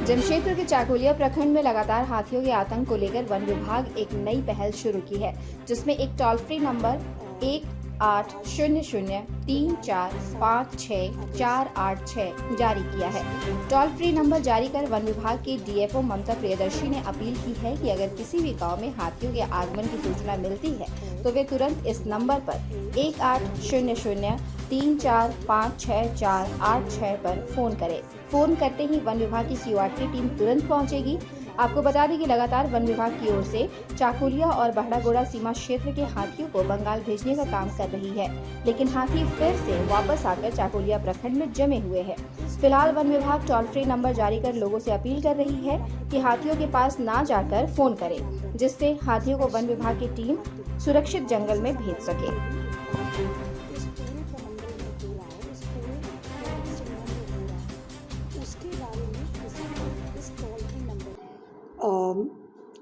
जमशेदपुर के चाकुलिया प्रखंड में लगातार हाथियों के आतंक को लेकर वन विभाग एक नई पहल शुरू की है, जिसमें एक टोल फ्री नंबर 1800345648 जारी किया है। टोल फ्री नंबर जारी कर वन विभाग के डीएफओ ममता प्रियदर्शी ने अपील की है कि अगर किसी भी गांव में हाथियों के आगमन की सूचना मिलती है तो वे तुरंत इस नंबर पर 1800345648 पर फोन करें। फोन करते ही वन विभाग की क्यूआरटी टीम तुरंत पहुंचेगी। आपको बता दें कि लगातार वन विभाग की ओर से चाकुलिया और बहड़ागोड़ा सीमा क्षेत्र के हाथियों को बंगाल भेजने का काम कर रही है, लेकिन हाथी फिर से वापस आकर चाकुलिया प्रखंड में जमे हुए हैं। फिलहाल वन विभाग टोल फ्री नंबर जारी कर लोगों से अपील कर रही है कि हाथियों के पास ना जाकर फोन करें, जिससे हाथियों को वन विभाग की टीम सुरक्षित जंगल में भेज सके।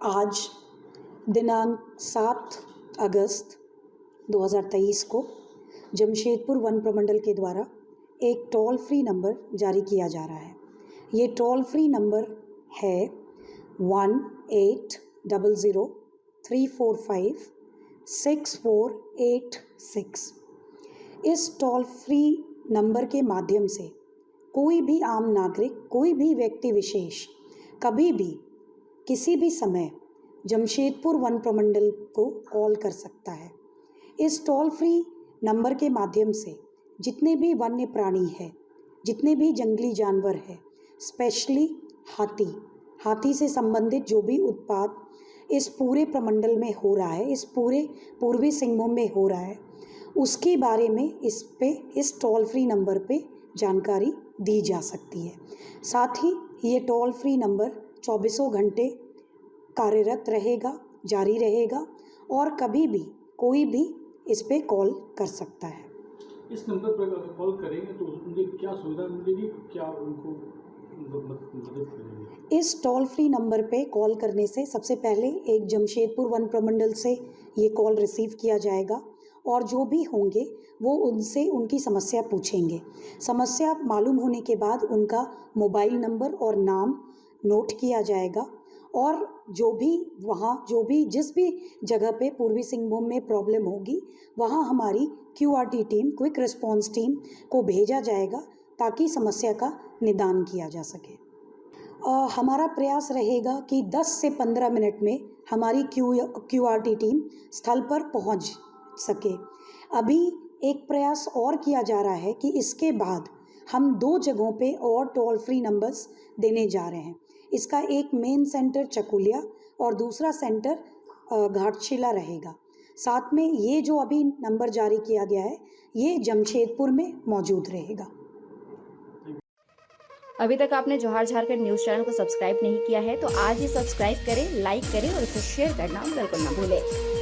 आज दिनांक 7 अगस्त 2023 को जमशेदपुर वन प्रमंडल के द्वारा एक टोल फ्री नंबर जारी किया जा रहा है। ये टोल फ्री नंबर है 1800345648 इस टोल फ्री नंबर के माध्यम से कोई भी आम नागरिक, कोई भी व्यक्ति विशेष कभी भी किसी भी समय जमशेदपुर वन प्रमंडल को कॉल कर सकता है। इस टोल फ्री नंबर के माध्यम से जितने भी वन्य प्राणी हैं, जितने भी जंगली जानवर हैं, स्पेशली हाथी से संबंधित जो भी उत्पात इस पूरे प्रमंडल में हो रहा है, इस पूरे पूर्वी सिंहभूम में हो रहा है, उसके बारे में इस टोल फ्री नंबर पे जानकारी दी जा सकती है। साथ ही ये टोल फ्री नंबर 24 घंटे कार्यरत रहेगा, जारी रहेगा और कभी भी कोई भी इस पे कॉल कर सकता है। इस नंबर पर अगर कॉल करेंगे तो उन्हें क्या सुविधा मिलेगी, क्या उनको मदद करेगी? इस टोल फ्री नंबर पे कॉल करने से सबसे पहले एक जमशेदपुर वन प्रमंडल से ये कॉल रिसीव किया जाएगा और जो भी होंगे वो उनसे उनकी समस्या पूछेंगे। समस्या मालूम होने के बाद उनका मोबाइल नंबर और नाम नोट किया जाएगा और जो भी जिस भी जगह पे पूर्वी सिंहभूम में प्रॉब्लम होगी वहाँ हमारी QRT team, quick response team को भेजा जाएगा ताकि समस्या का निदान किया जा सके। हमारा प्रयास रहेगा कि 10 से 15 मिनट में हमारी क्यूआरटी टीम स्थल पर पहुँच सके। अभी एक प्रयास और किया जा रहा है कि इसके बाद हम 2 जगहों पे और टोल फ्री नंबर्स देने जा रहे हैं। इसका एक मेन सेंटर चकुलिया और दूसरा सेंटर घाटशिला रहेगा। साथ में ये जो अभी नंबर जारी किया गया है ये जमशेदपुर में मौजूद रहेगा। अभी तक आपने जोहार झारखंड न्यूज़ चैनल को सब्सक्राइब नहीं किया है तो आज ही सब्सक्राइब करें, लाइक करें और इसे शेयर करना बिल्कुल ना भूलें।